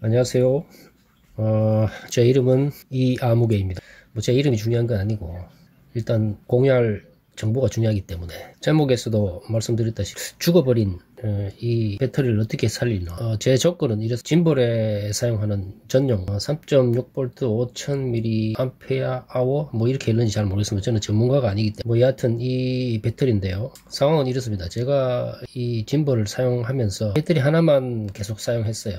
안녕하세요. 제 이름은 이아무개입니다. 뭐 제 이름이 중요한 건 아니고 일단 공유할 정보가 중요하기 때문에 제목에서도 말씀드렸다시피 죽어버린 이 배터리를 어떻게 살리나. 제 조건은 이래서 짐볼에 사용하는 전용 3.6V 5000mAh 뭐 이렇게 읽는지 잘 모르겠습니다. 저는 전문가가 아니기 때문에. 뭐 여하튼 이 배터리인데요, 상황은 이렇습니다. 제가 이 짐볼을 사용하면서 배터리 하나만 계속 사용했어요.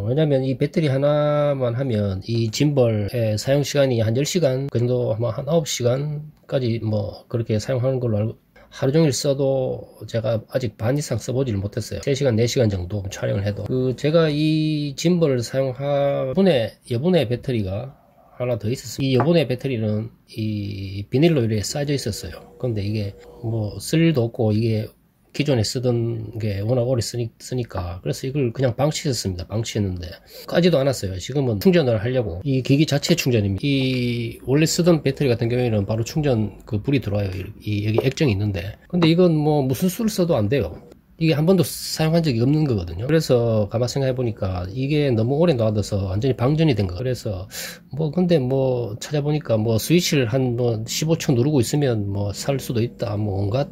왜냐면 이 배터리 하나만 하면 이 짐볼의 사용 시간이 한 10시간 그 정도, 아마 한 9시간까지 뭐 그렇게 사용하는 걸로 알고, 하루 종일 써도 제가 아직 반 이상 써보지를 못했어요. 3시간, 4시간 정도 촬영을 해도. 제가 이 짐볼을 여분의 배터리가 하나 더 있었어요. 이 여분의 배터리는 이 비닐로 이렇게 쌓여져 있었어요. 근데 이게 뭐 쓸 일도 없고, 이게 기존에 쓰던 게 워낙 오래 쓰니까 그래서 이걸 그냥 방치했습니다. 방치했는데 까지도 않았어요. 지금은 충전을 하려고, 이 기기 자체 충전입니다. 이 원래 쓰던 배터리 같은 경우에는 바로 충전 불이 들어와요. 여기 액정이 있는데, 근데 이건 뭐 무슨 수를 써도 안 돼요. 이게 한 번도 사용한 적이 없는 거거든요. 그래서 가만 생각해 보니까 이게 너무 오래 놔둬서 완전히 방전이 된 거. 그래서 근데 찾아보니까 스위치를 한 15초 누르고 있으면 살 수도 있다, 온갖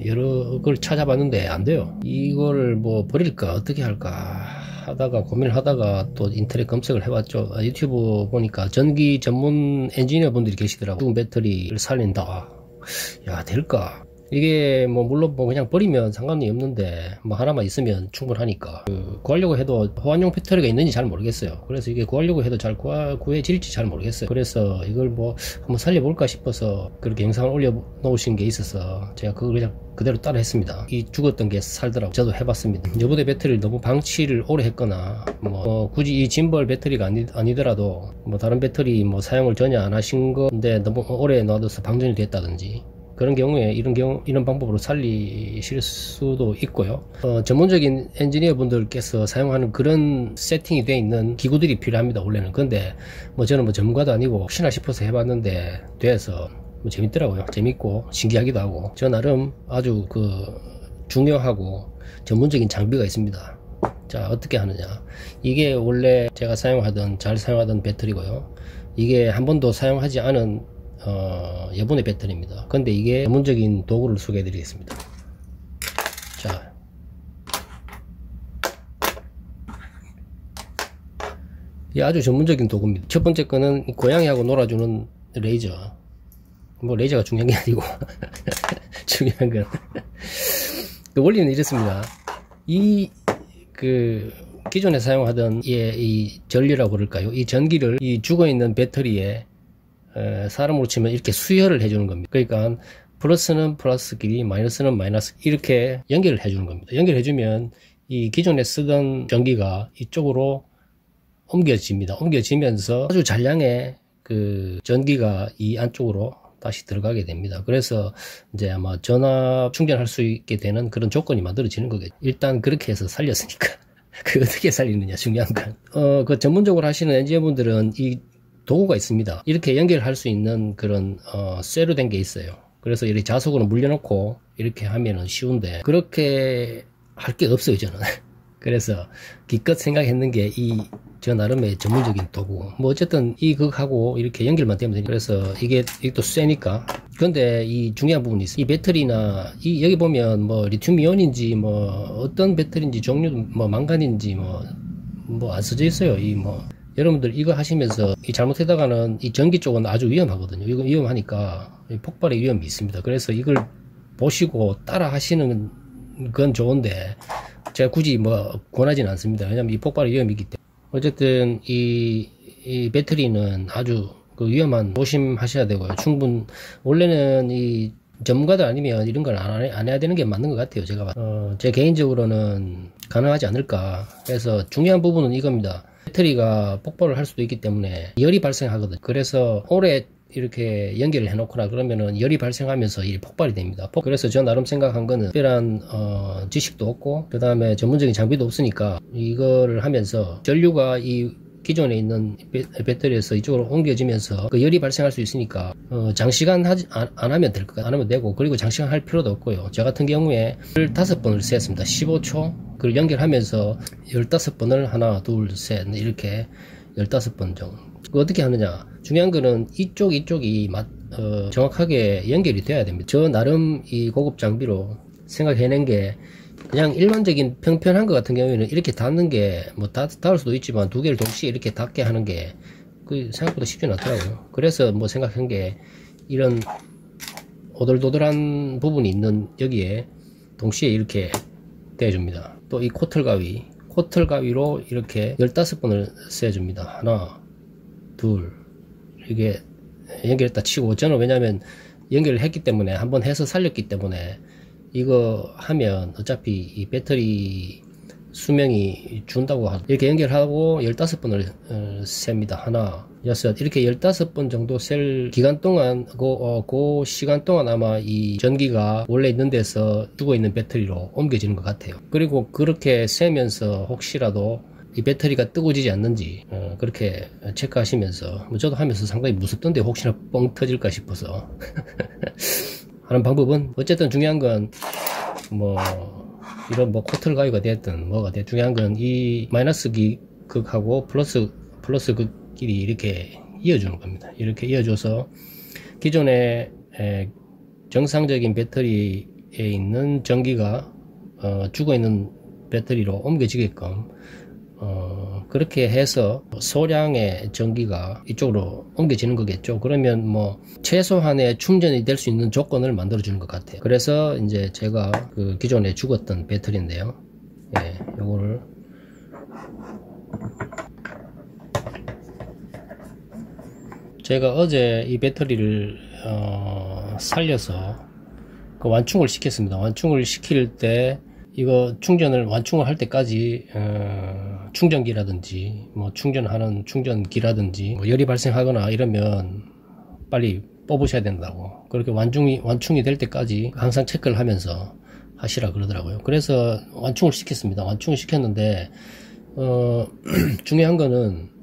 여러 걸 찾아봤는데 안 돼요. 이걸 버릴까 어떻게 할까 하다가 고민을 하다가 또 인터넷 검색을 해봤죠. 유튜브 보니까 전기 전문 엔지니어 분들이 계시더라고. 죽은 배터리를 살린다. 야, 될까? 이게 물론 그냥 버리면 상관이 없는데 하나만 있으면 충분하니까 구하려고 해도 호환용 배터리가 있는지 잘 모르겠어요. 그래서 이게 구하려고 해도 잘 구해질지 잘 모르겠어요. 그래서 이걸 한번 살려볼까 싶어서 그렇게 영상을 올려놓으신 게 있어서 제가 그걸 그냥 그대로 따라 했습니다. 이 죽었던 게 살더라고. 저도 해봤습니다. 여분의 배터리를 너무 방치를 오래 했거나 굳이 이 짐벌 배터리가 아니더라도 다른 배터리 사용을 전혀 안 하신 건데 너무 오래 놔둬서 방전이 됐다든지, 그런 경우에 이런 방법으로 살리실 수도 있고요. 전문적인 엔지니어 분들께서 사용하는 그런 세팅이 되어 있는 기구들이 필요합니다, 원래는. 근데 저는 전문가도 아니고 혹시나 싶어서 해봤는데 돼서 재밌더라고요. 재밌고 신기하기도 하고. 저 나름 아주 중요하고 전문적인 장비가 있습니다. 자, 어떻게 하느냐. 이게 원래 제가 잘 사용하던 배터리고요. 이게 한 번도 사용하지 않은 여분의 배터리입니다. 근데 이게 전문적인 도구를 소개해 드리겠습니다. 자, 이 아주 전문적인 도구입니다. 첫 번째 거는 고양이하고 놀아주는 레이저. 레이저가 중요한 게 아니고 중요한 건 원리는 이렇습니다. 기존에 사용하던 이 전류라고 그럴까요? 이 전기를 이 죽어있는 배터리에 사람으로 치면 이렇게 수혈을 해주는 겁니다. 그러니까 플러스는 플러스끼리, 마이너스는 마이너스, 이렇게 연결을 해주는 겁니다. 연결해주면 이 기존에 쓰던 전기가 이쪽으로 옮겨집니다. 옮겨지면서 아주 잔량의 전기가 이 안쪽으로 다시 들어가게 됩니다. 그래서 이제 아마 전압 충전할 수 있게 되는 그런 조건이 만들어지는 거겠죠. 일단 그렇게 해서 살렸으니까 어떻게 살리느냐 중요한 건. 전문적으로 하시는 엔지니어분들은 이 도구가 있습니다. 이렇게 연결할 수 있는 그런 쇠로 된 게 있어요. 그래서 이렇게 자석으로 물려놓고 이렇게 하면은 쉬운데 그렇게 할 게 없어요, 저는. 그래서 기껏 생각했는 게 저 나름의 전문적인 도구. 어쨌든 그거하고 이렇게 연결만 되면 되니까. 그래서 이게 또 쇠니까. 근데 이 중요한 부분이 있어요. 이 배터리나 여기 보면 리튬 이온인지 어떤 배터리인지 종류도 망간인지 안 써져 있어요. 여러분들 이거 하시면서 잘못하다가는 이 전기 쪽은 아주 위험하거든요. 이거 위험하니까 폭발의 위험이 있습니다. 그래서 이걸 보시고 따라 하시는 건 좋은데 제가 굳이 권하지는 않습니다. 왜냐면 이 폭발의 위험이 있기 때문에. 어쨌든 이 배터리는 아주 위험한, 조심하셔야 되고요. 원래는 이 전문가들 아니면 이런 걸 안 해야 되는 게 맞는 것 같아요. 제 개인적으로는 가능하지 않을까 해서. 중요한 부분은 이겁니다. 배터리가 폭발을 할 수도 있기 때문에 열이 발생하거든요. 그래서 오래 이렇게 연결을 해놓거나 그러면은 열이 발생하면서 이 폭발이 됩니다. 그래서 저 나름 생각한 거는 특별한 지식도 없고 그 다음에 전문적인 장비도 없으니까 이거를 하면서 전류가 이 기존에 있는 배터리에서 이쪽으로 옮겨지면서 그 열이 발생할 수 있으니까 장시간 안 하면 될 것 같아요. 안 하면 되고, 그리고 장시간 할 필요도 없고요. 저 같은 경우에 15번을 세었습니다. 15초 그걸 연결하면서 15번을 하나 둘 셋 이렇게 15번 정도. 어떻게 하느냐, 중요한 거는 이쪽이 정확하게 연결이 돼야 됩니다. 저 나름 이 고급 장비로 생각해낸 게, 그냥 일반적인 평편한 것 같은 경우에는 이렇게 닫는 게 뭐 닿을 수도 있지만 두 개를 동시에 이렇게 닫게 하는 게 그 생각보다 쉽지 않더라고요. 그래서 뭐 생각한 게, 이런 오돌도돌한 부분이 있는 여기에 동시에 이렇게 떼줍니다. 또 이 코틀 가위로 이렇게 15번을 쐬줍니다. 하나 둘, 이게 연결했다 치고, 저는 왜냐면 연결을 했기 때문에, 한번 해서 살렸기 때문에, 이거 하면 어차피 이 배터리 수명이 준다고 하고, 이렇게 연결하고 15번을 셉니다. 하나, 여섯, 이렇게 15번 정도 셀 기간 동안, 그 시간 동안 아마 이 전기가 원래 있는 데서 죽어 있는 배터리로 옮겨지는 것 같아요. 그리고 그렇게 세면서 혹시라도 이 배터리가 뜨거워지지 않는지 그렇게 체크하시면서, 뭐 저도 하면서 상당히 무섭던데 혹시나 뻥 터질까 싶어서 하는 방법은, 어쨌든 중요한 건 뭐 이런 뭐 코틀 가위가 됐든 뭐가 됐든, 중요한 건 이 마이너스 극하고 플러스 극끼리 이렇게 이어주는 겁니다. 이렇게 이어줘서 기존의 정상적인 배터리에 있는 전기가 죽어 있는 배터리로 옮겨지게끔 그렇게 해서 소량의 전기가 이쪽으로 옮겨지는 거겠죠. 그러면 뭐 최소한의 충전이 될 수 있는 조건을 만들어 주는 것 같아요. 그래서 이제 제가 그 기존에 죽었던 배터리인데요, 예, 요거를 제가 어제 이 배터리를 살려서 그 완충을 시켰습니다. 완충을 시킬 때, 이거 완충을 할 때까지 충전기라든지 뭐 충전하는 충전기라든지 뭐 열이 발생하거나 이러면 빨리 뽑으셔야 된다고, 그렇게 완충이 될 때까지 항상 체크를 하면서 하시라 그러더라고요. 그래서 완충을 시켰습니다. 완충을 시켰는데 중요한 거는,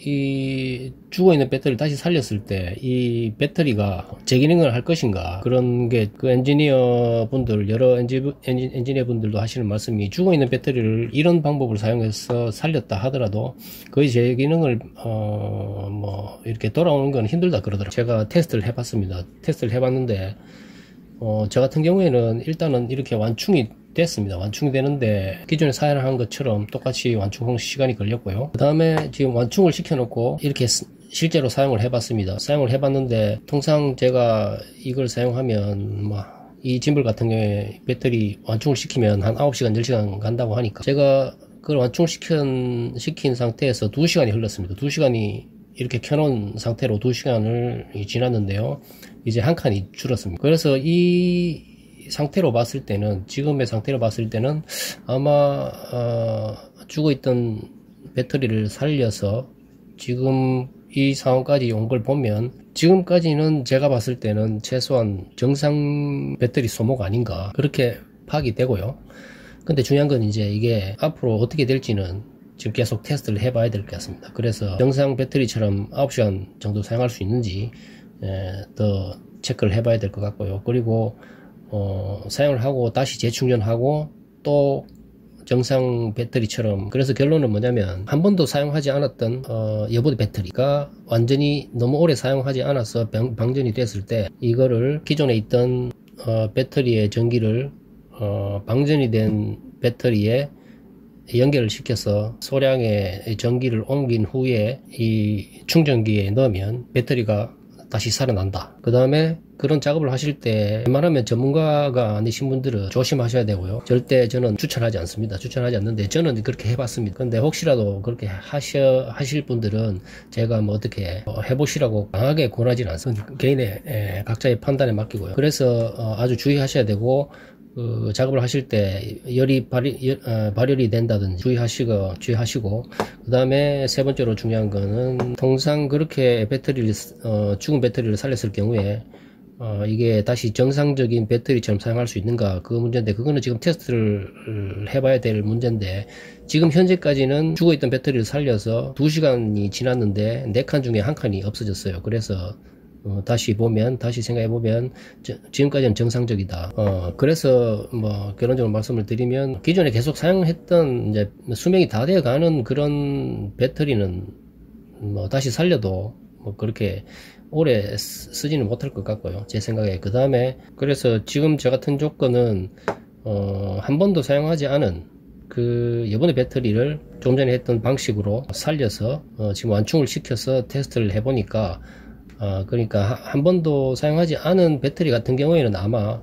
이 죽어있는 배터리를 다시 살렸을 때 이 배터리가 재기능을 할 것인가, 그런 게 그 엔지니어 분들, 여러 엔지니어 분들도 하시는 말씀이, 죽어있는 배터리를 이런 방법을 사용해서 살렸다 하더라도 거의 재기능을 뭐 이렇게 돌아오는 건 힘들다 그러더라고요. 제가 테스트를 해봤습니다. 테스트를 해봤는데 저 같은 경우에는 일단은 이렇게 완충이 됐습니다. 완충이 되는데 기존에 사용한 것처럼 똑같이 완충 시간이 걸렸고요. 그 다음에 지금 완충을 시켜놓고 이렇게 실제로 사용을 해봤습니다. 사용을 해봤는데, 통상 제가 이걸 사용하면 뭐 이 짐벌 같은 경우에 배터리 완충을 시키면 한 9시간 10시간 간다고 하니까, 제가 그걸 완충시킨 상태에서 2시간이 흘렀습니다. 2시간이 이렇게 켜놓은 상태로 2시간을 지났는데요, 이제 한 칸이 줄었습니다. 그래서 이 상태로 봤을 때는, 지금의 상태로 봤을 때는 아마 죽어있던 배터리를 살려서 지금 이 상황까지 온 걸 보면, 지금까지는 제가 봤을 때는 최소한 정상 배터리 소모가 아닌가, 그렇게 파악이 되고요. 근데 중요한 건 이제 이게 앞으로 어떻게 될지는 지금 계속 테스트를 해봐야 될 것 같습니다. 그래서 정상 배터리처럼 9시간 정도 사용할 수 있는지 더 체크를 해봐야 될 것 같고요. 그리고 사용을 하고 다시 재충전하고 또 정상 배터리처럼, 그래서 결론은 뭐냐면, 한 번도 사용하지 않았던 여보드 배터리가 완전히 너무 오래 사용하지 않아서 방전이 됐을 때, 이거를 기존에 있던 배터리의 전기를 방전이 된 배터리에 연결을 시켜서 소량의 전기를 옮긴 후에 이 충전기에 넣으면 배터리가 다시 살아난다. 그 다음에 그런 작업을 하실 때 웬만하면 전문가가 아니신 분들은 조심하셔야 되고요. 절대 저는 추천하지 않습니다. 추천하지 않는데 저는 그렇게 해봤습니다. 근데 혹시라도 그렇게 하실 분들은 제가 뭐 어떻게 해보시라고 강하게 권하지는 않습니다. 개인의 각자의 판단에 맡기고요. 그래서 아주 주의하셔야 되고, 그 작업을 하실 때 열이 발열이 된다든지 주의하시고, 그 다음에 세 번째로 중요한 거는, 통상 그렇게 죽은 배터리를 살렸을 경우에 이게 다시 정상적인 배터리처럼 사용할 수 있는가 그 문제인데, 그거는 지금 테스트를 해봐야 될 문제인데, 지금 현재까지는 죽어있던 배터리를 살려서 2시간이 지났는데 4칸 중에 1칸이 없어졌어요. 그래서 다시 생각해보면 지금까지는 정상적이다. 그래서 뭐 결론적으로 말씀을 드리면, 기존에 계속 사용했던 이제 수명이 다 되어가는 그런 배터리는 뭐 다시 살려도 뭐 그렇게 오래 쓰지는 못할 것 같고요, 제 생각에. 그 다음에 그래서 지금 저 같은 조건은 한 번도 사용하지 않은 그 이번에 배터리를 좀 전에 했던 방식으로 살려서 지금 완충을 시켜서 테스트를 해보니까, 그러니까 한 번도 사용하지 않은 배터리 같은 경우에는 아마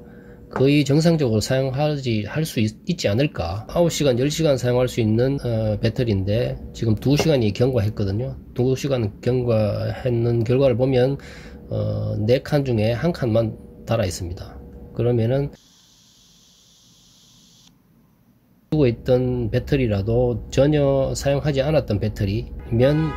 거의 정상적으로 할 수 있지 않을까. 9시간 10시간 사용할 수 있는 배터리인데 지금 2시간이 경과했거든요. 2시간 경과했는 결과를 보면 4칸 중에 1칸만 달아 있습니다. 그러면은 쓰고 있던 배터리라도 전혀 사용하지 않았던 배터리면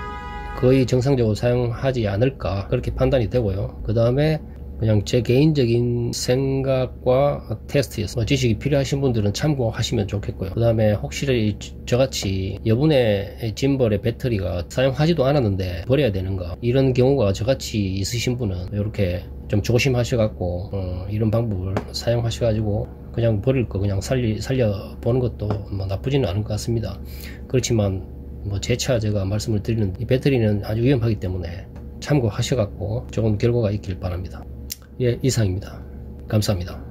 거의 정상적으로 사용하지 않을까, 그렇게 판단이 되고요. 그 다음에 그냥 제 개인적인 생각과 테스트였어요. 지식이 필요하신 분들은 참고하시면 좋겠고요. 그 다음에 혹시 저같이 여분의 짐벌의 배터리가 사용하지도 않았는데 버려야 되는가, 이런 경우가 저같이 있으신 분은 이렇게 좀 조심하셔갖고 이런 방법을 사용하셔가지고 그냥 버릴 거 그냥 살려보는 것도 뭐 나쁘지는 않을 것 같습니다. 그렇지만 뭐 재차 제가 말씀을 드리는, 이 배터리는 아주 위험하기 때문에 참고하셔갖고 좋은 결과가 있길 바랍니다. 예, 이상입니다. 감사합니다.